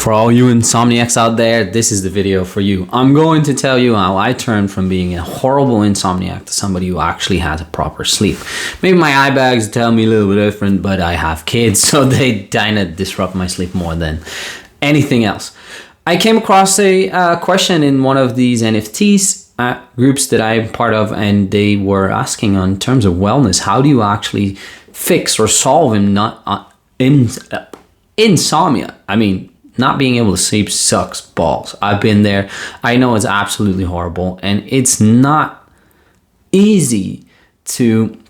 For all you insomniacs out there, this is the video for you. I'm going to tell you how I turned from being a horrible insomniac to somebody who actually has a proper sleep. Maybe my eye bags tell me a little bit different, but I have kids, so they kind of disrupt my sleep more than anything else. I came across a question in one of these NFTs groups that I'm part of, and they were asking on terms of wellness, how do you actually fix or solve insomnia? I mean, not being able to sleep sucks balls. I've been there. I know it's absolutely horrible, and it's not easy to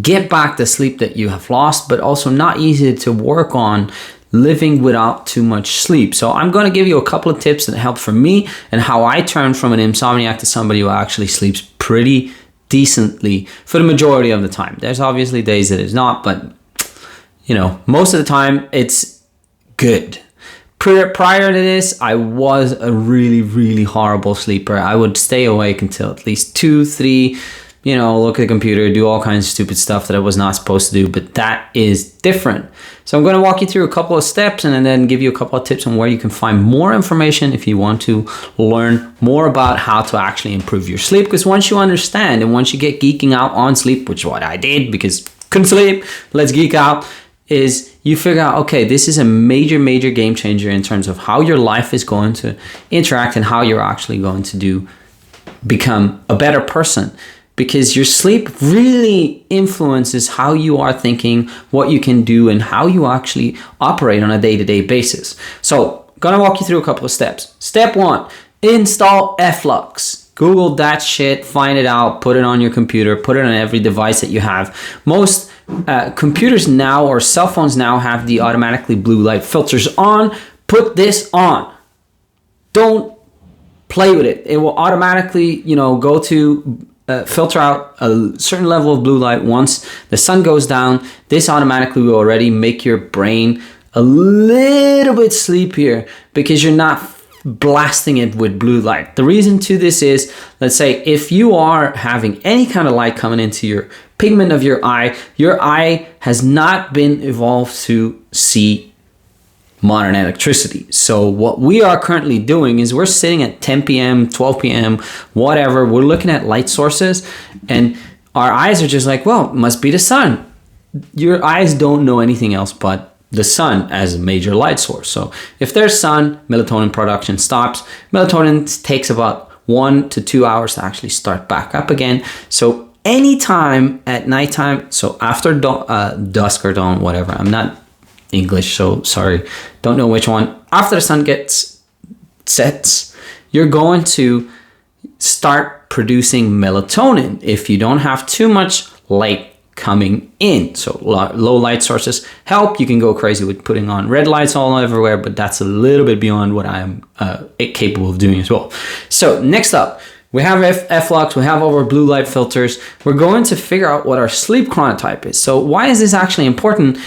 get back the sleep that you have lost, but also not easy to work on living without too much sleep. So I'm going to give you a couple of tips that helped for me and how I turned from an insomniac to somebody who actually sleeps pretty decently for the majority of the time. There's obviously days that it's not, but you know, most of the time it's good. Prior to this, I was a really horrible sleeper. I would stay awake until at least 2, 3, look at the computer, do all kinds of stupid stuff that I was not supposed to do, but that is different. So I'm going to walk you through a couple of steps and then give you a couple of tips on where you can find more information if you want to learn more about how to actually improve your sleep. Because once you understand and once you get geeking out on sleep, which is what I did because couldn't sleep, let's geek out, is you figure out, okay, this is a major game changer in terms of how your life is going to interact and how you're actually going to become a better person. Because your sleep really influences how you are thinking, what you can do, and how you actually operate on a day-to-day basis. So I'm gonna walk you through a couple of steps. Step 1, install Eflux. Google that shit, find it out, put it on your computer, put it on every device that you have. Most computers now or cell phones now have the automatically blue light filters on. Put this on. Don't play with it. It will automatically, go to filter out a certain level of blue light. Once the sun goes down, this automatically will already make your brain a little bit sleepier because you're not blasting it with blue light. The reason to this is, let's say if you are having any kind of light coming into your pigment of your eye has not been evolved to see modern electricity. So what we are currently doing is we're sitting at 10 p.m., 12 p.m., whatever. We're looking at light sources and our eyes are just like, well, it must be the sun. Your eyes don't know anything else but the sun as a major light source. So if there's sun, melatonin production stops. Melatonin takes about 1 to 2 hours to actually start back up again. So anytime at nighttime, so after dusk or dawn, whatever, I'm not English, so sorry, don't know which one. After the sun sets, you're going to start producing melatonin if you don't have too much light coming in. So low light sources help. You can go crazy with putting on red lights all everywhere, but that's a little bit beyond what I am capable of doing as well. So next up, we have Fflux, we have our blue light filters. We're going to figure out what our sleep chronotype is. So why is this actually important?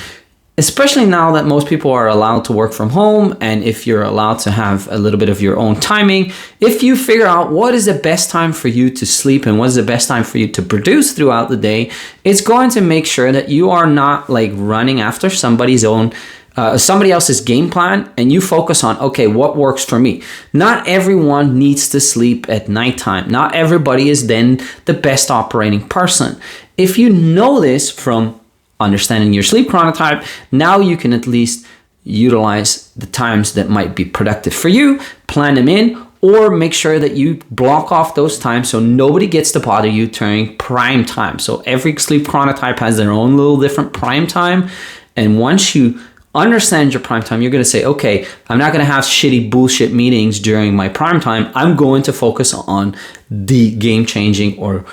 Especially now that most people are allowed to work from home, and if you're allowed to have a little bit of your own timing, if you figure out what is the best time for you to sleep and what is the best time for you to produce throughout the day, it's going to make sure that you are not like running after somebody else's game plan, and you focus on, okay, what works for me. Not everyone needs to sleep at nighttime. Not everybody is then the best operating person. If you know this from understanding your sleep chronotype, now you can at least utilize the times that might be productive for you, plan them in, or make sure that you block off those times so nobody gets to bother you during prime time. So every sleep chronotype has their own little different prime time. And once you understand your prime time, you're going to say, okay, I'm not going to have shitty bullshit meetings during my prime time. I'm going to focus on the game changing or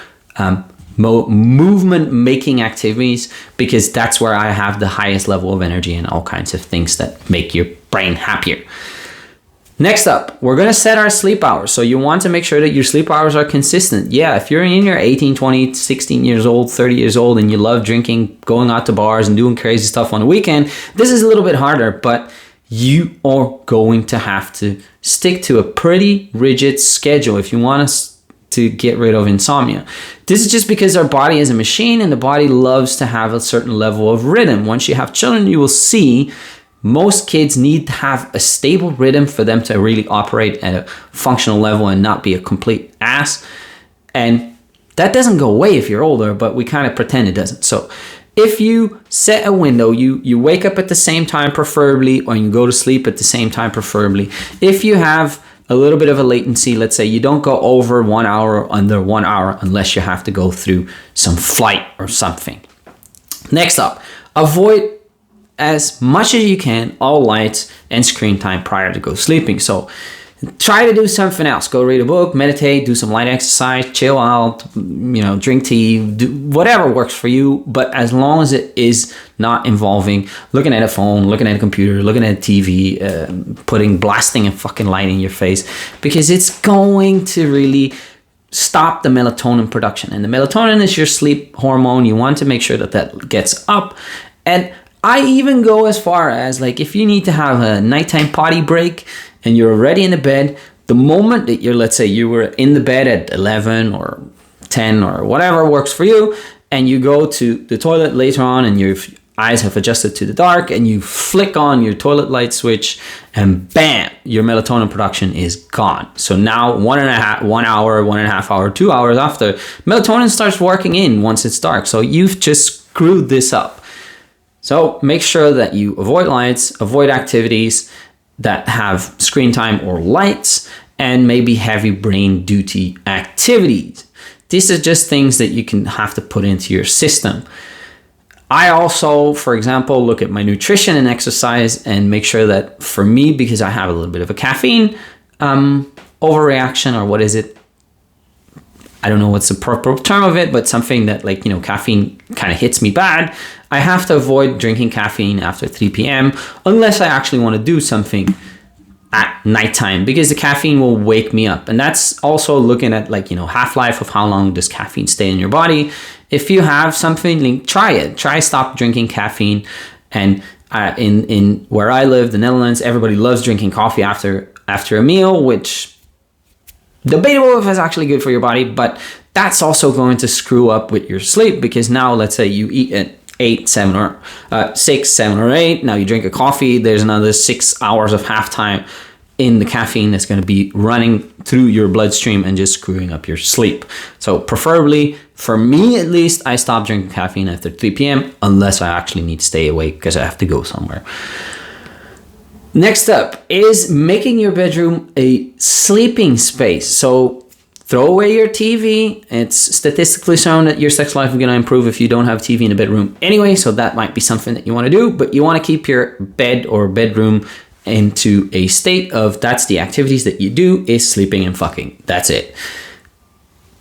movement making activities, because that's where I have the highest level of energy and all kinds of things that make your brain happier. Next up, we're going to set our sleep hours. So you want to make sure that your sleep hours are consistent. Yeah, if you're in your 18, 20, 16 years old, 30 years old, and you love drinking, going out to bars and doing crazy stuff on the weekend, this is a little bit harder, but you are going to have to stick to a pretty rigid schedule if you want to get rid of insomnia. This is just because our body is a machine and the body loves to have a certain level of rhythm. Once you have children, you will see Most kids need to have a stable rhythm for them to really operate at a functional level and not be a complete ass. And that doesn't go away if you're older, but we kind of pretend it doesn't. So if you set a window, you wake up at the same time preferably, or you go to sleep at the same time preferably. If you have a little bit of a latency, let's say you don't go over 1 hour or under 1 hour unless you have to go through some flight or something. Next up, avoid as much as you can all lights and screen time prior to go sleeping. So try to do something else. Go read a book, meditate, do some light exercise, chill out, drink tea, do whatever works for you. But as long as it is not involving looking at a phone, looking at a computer, looking at a TV, blasting a fucking light in your face, because it's going to really stop the melatonin production. And the melatonin is your sleep hormone. You want to make sure that that gets up. And I even go as far as, like, if you need to have a nighttime potty break and you're already in the bed, the moment that let's say you were in the bed at 11 or 10 or whatever works for you, and you go to the toilet later on and your eyes have adjusted to the dark and you flick on your toilet light switch and bam, your melatonin production is gone. So now 1 hour, 1.5 hours, 2 hours after, melatonin starts working in once it's dark. So you've just screwed this up. So make sure that you avoid lights, avoid activities that have screen time or lights, and maybe heavy brain duty activities. These are just things that you can have to put into your system. I also, for example, look at my nutrition and exercise and make sure that for me, because I have a little bit of a caffeine overreaction, or what is it? I don't know what's the proper term of it, but something that, like, caffeine kind of hits me bad. I have to avoid drinking caffeine after 3 p.m. unless I actually want to do something at nighttime, because the caffeine will wake me up. And that's also looking at, like, half-life of how long does caffeine stay in your body. If you have something, try it. Try stop drinking caffeine. And in where I live, the Netherlands, everybody loves drinking coffee after a meal, which debatable if it's actually good for your body, but that's also going to screw up with your sleep, because now let's say you eat at 6, 7 or 8. Now you drink a coffee. There's another 6 hours of halftime in the caffeine that's going to be running through your bloodstream and just screwing up your sleep. So preferably, for me at least, I stop drinking caffeine after 3 p.m. unless I actually need to stay awake because I have to go somewhere. Next up is making your bedroom a sleeping space. So throw away your TV. It's statistically shown that your sex life is going to improve if you don't have TV in the bedroom anyway. So that might be something that you want to do, but you want to keep your bed or bedroom into a state of, that's the activities that you do, is sleeping and fucking. That's it.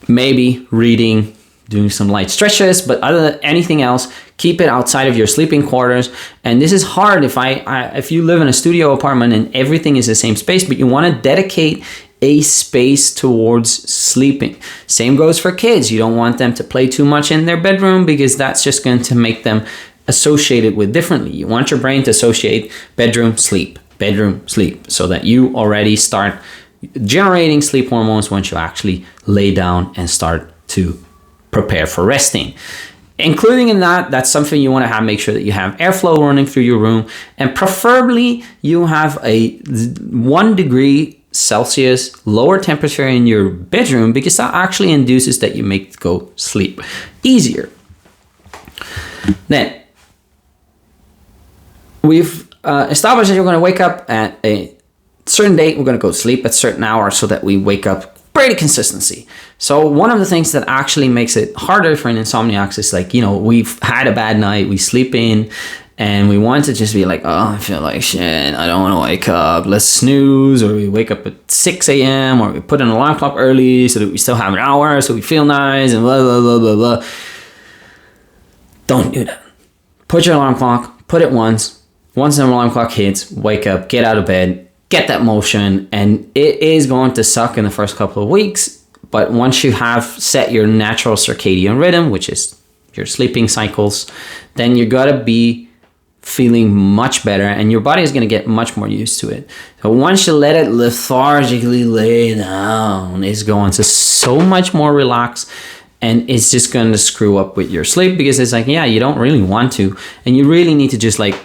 Maybe reading, doing some light stretches, but other than anything else, keep it outside of your sleeping quarters. And this is hard if you live in a studio apartment and everything is the same space, but you want to dedicate a space towards sleeping. Same goes for kids. You don't want them to play too much in their bedroom, because that's just going to make them associate it with differently. You want your brain to associate bedroom, sleep, so that you already start generating sleep hormones once you actually lay down and start to prepare for resting. Including in that's something you want to have. Make sure that you have airflow running through your room, and preferably you have a 1 degree Celsius lower temperature in your bedroom, because that actually induces that you make go sleep easier. Then we've established that you're going to wake up at a certain date. We're going to go to sleep at a certain hour so that we wake up pretty consistency. So one of the things that actually makes it harder for an insomniac is, like, we've had a bad night, we sleep in, and we want to just be like, oh, I feel like shit, I don't want to wake up, let's snooze. Or we wake up at 6 a.m. or we put an alarm clock early so that we still have an hour so we feel nice and blah, blah, blah, blah, blah. Don't do that. Put your alarm clock, put it once the alarm clock hits, wake up, get out of bed, get that motion. And it is going to suck in the first couple of weeks, but once you have set your natural circadian rhythm, which is your sleeping cycles, then you gotta be feeling much better, and your body is going to get much more used to it. So once you let it lethargically lay down, it's going to so much more relax, and it's just going to screw up with your sleep, because it's like, yeah, you don't really want to, and you really need to just like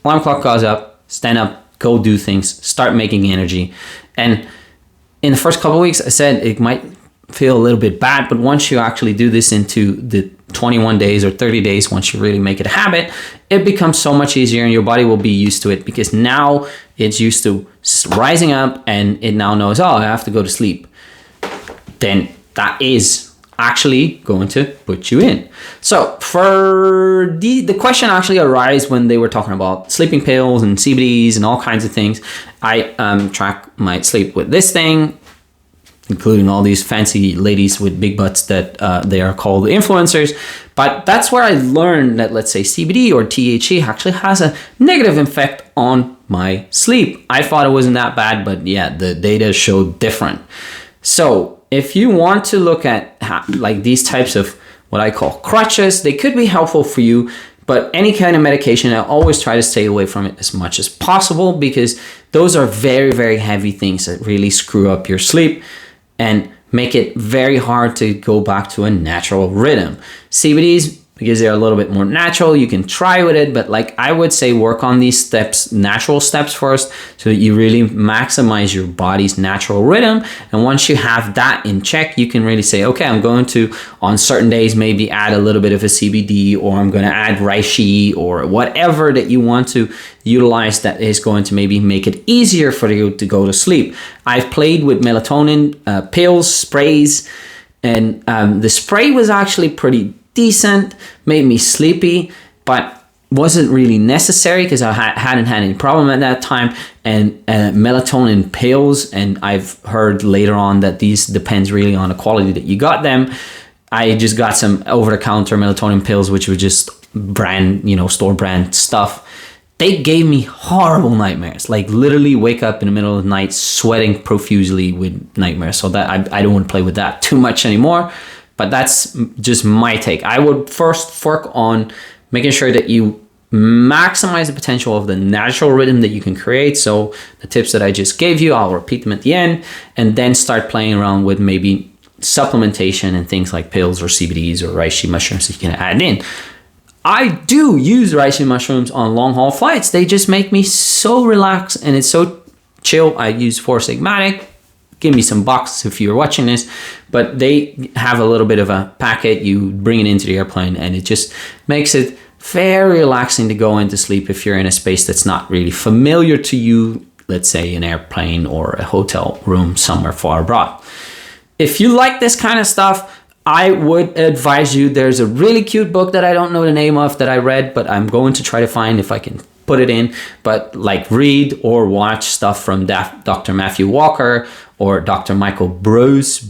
alarm clock goes up, stand up, go do things, start making energy. And in the first couple of weeks, I said it might feel a little bit bad, but once you actually do this into the 21 days or 30 days, once you really make it a habit, it becomes so much easier and your body will be used to it, because now it's used to rising up and it now knows, oh, I have to go to sleep. Then that is actually going to put you in. So for the question actually arose when they were talking about sleeping pills and CBDs and all kinds of things. I track my sleep with this thing, including all these fancy ladies with big butts that they are called influencers. But that's where I learned that, let's say, CBD or THC actually has a negative effect on my sleep. I thought it wasn't that bad, but yeah, the data showed different. So if you want to look at like these types of what I call crutches, they could be helpful for you. But any kind of medication, I always try to stay away from it as much as possible, because those are very, very heavy things that really screw up your sleep and make it very hard to go back to a natural rhythm. CBDs, because they're a little bit more natural, you can try with it, but like I would say, work on these steps, natural steps first, so that you really maximize your body's natural rhythm. And once you have that in check, you can really say, okay, I'm going to, on certain days, maybe add a little bit of a CBD, or I'm going to add reishi, or whatever that you want to utilize that is going to maybe make it easier for you to go to sleep. I've played with melatonin pills, sprays, and the spray was actually pretty decent, made me sleepy, but wasn't really necessary because I hadn't had any problem at that time. And melatonin pills, and I've heard later on that these depends really on the quality that you got them. I just got some over-the-counter melatonin pills, which were just brand, store brand stuff. They gave me horrible nightmares, like literally wake up in the middle of the night sweating profusely with nightmares. So that I don't want to play with that too much anymore. But that's just my take. I would first work on making sure that you maximize the potential of the natural rhythm that you can create. So the tips that I just gave you, I'll repeat them at the end, and then start playing around with maybe supplementation and things like pills or CBDs or reishi mushrooms that you can add in. I do use reishi mushrooms on long haul flights. They just make me so relaxed and it's so chill. I use Four Sigmatic. Give me some bucks if you're watching this, but they have a little bit of a packet. You bring it into the airplane and it just makes it very relaxing to go into sleep if you're in a space that's not really familiar to you, let's say an airplane or a hotel room somewhere far abroad. If you like this kind of stuff, I would advise you, there's a really cute book that I don't know the name of that I read, but I'm going to try to find if I can put it in, but like read or watch stuff from Dr. Matthew Walker or Dr. Michael Breus,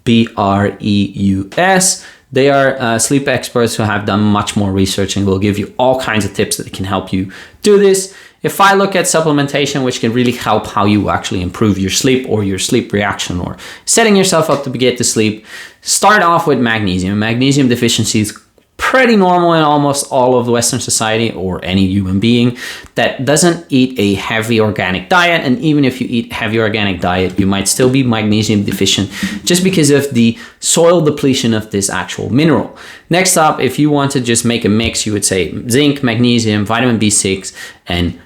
B-R-E-U-S. They are sleep experts who have done much more research and will give you all kinds of tips that can help you do this. If I look at supplementation, which can really help how you actually improve your sleep or your sleep reaction or setting yourself up to get to sleep, start off with magnesium. Magnesium deficiency is pretty normal in almost all of the Western society or any human being that doesn't eat a heavy organic diet. And even if you eat heavy organic diet, you might still be magnesium deficient just because of the soil depletion of this actual mineral. Next up, if you want to just make a mix, you would say zinc, magnesium, vitamin B6, and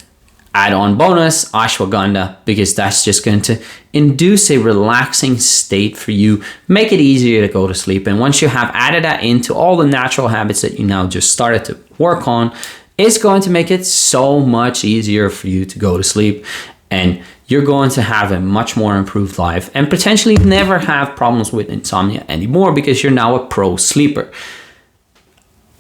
add on bonus ashwagandha, because that's just going to induce a relaxing state for you, make it easier to go to sleep. And once you have added that into all the natural habits that you now just started to work on, it's going to make it so much easier for you to go to sleep. And you're going to have a much more improved life and potentially never have problems with insomnia anymore, because you're now a pro sleeper.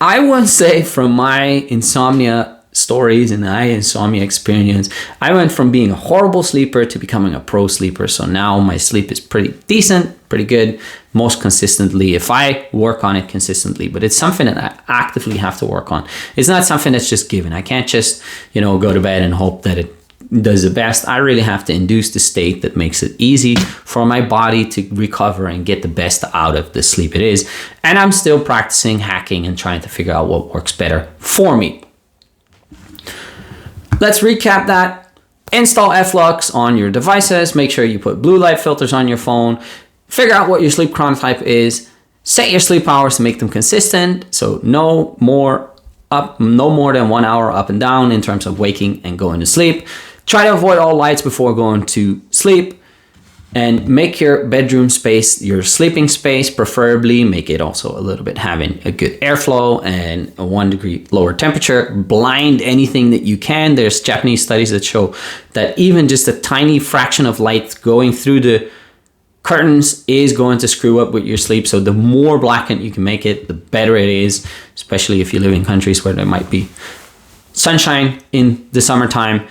I would say from my insomnia stories and my insomnia experience, I went from being a horrible sleeper to becoming a pro sleeper. So now my sleep is pretty decent, pretty good, most consistently if I work on it consistently. But it's something that I actively have to work on. It's not something that's just given. I can't just, go to bed and hope that it does the best. I really have to induce the state that makes it easy for my body to recover and get the best out of the sleep it is. And I'm still practicing hacking and trying to figure out what works better for me. Let's recap that. Install Fflux on your devices. Make sure you put blue light filters on your phone. Figure out what your sleep chronotype is. Set your sleep hours to make them consistent. So no more up no more than 1 hour up and down in terms of waking and going to sleep. Try to avoid all lights before going to sleep. And make your bedroom space your sleeping space, preferably. Make it also a little bit having a good airflow and a 1 degree lower temperature. Blind anything that you can. There's Japanese studies that show that even just a tiny fraction of light going through the curtains is going to screw up with your sleep. So the more blackened you can make it, the better it is, especially if you live in countries where there might be sunshine in the summertime.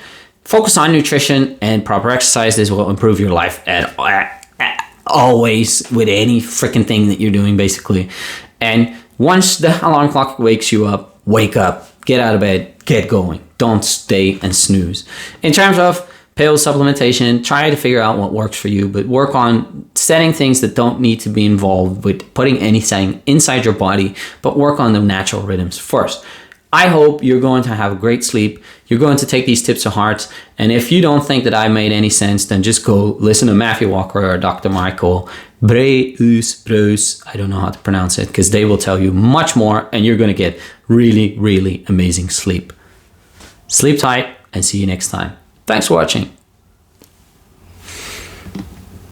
Focus on nutrition and proper exercise. This will improve your life at always with any freaking thing that you're doing, basically. And once the alarm clock wakes you up, wake up, get out of bed, get going. Don't stay and snooze. In terms of pill supplementation, try to figure out what works for you, but work on setting things that don't need to be involved with putting anything inside your body, but work on the natural rhythms first. I hope you're going to have a great sleep. You're going to take these tips to heart. And if you don't think that I made any sense, then just go listen to Matthew Walker or Dr. Michael Breus. I don't know how to pronounce it, because they will tell you much more, and you're going to get really, really amazing sleep. Sleep tight, and see you next time. Thanks for watching.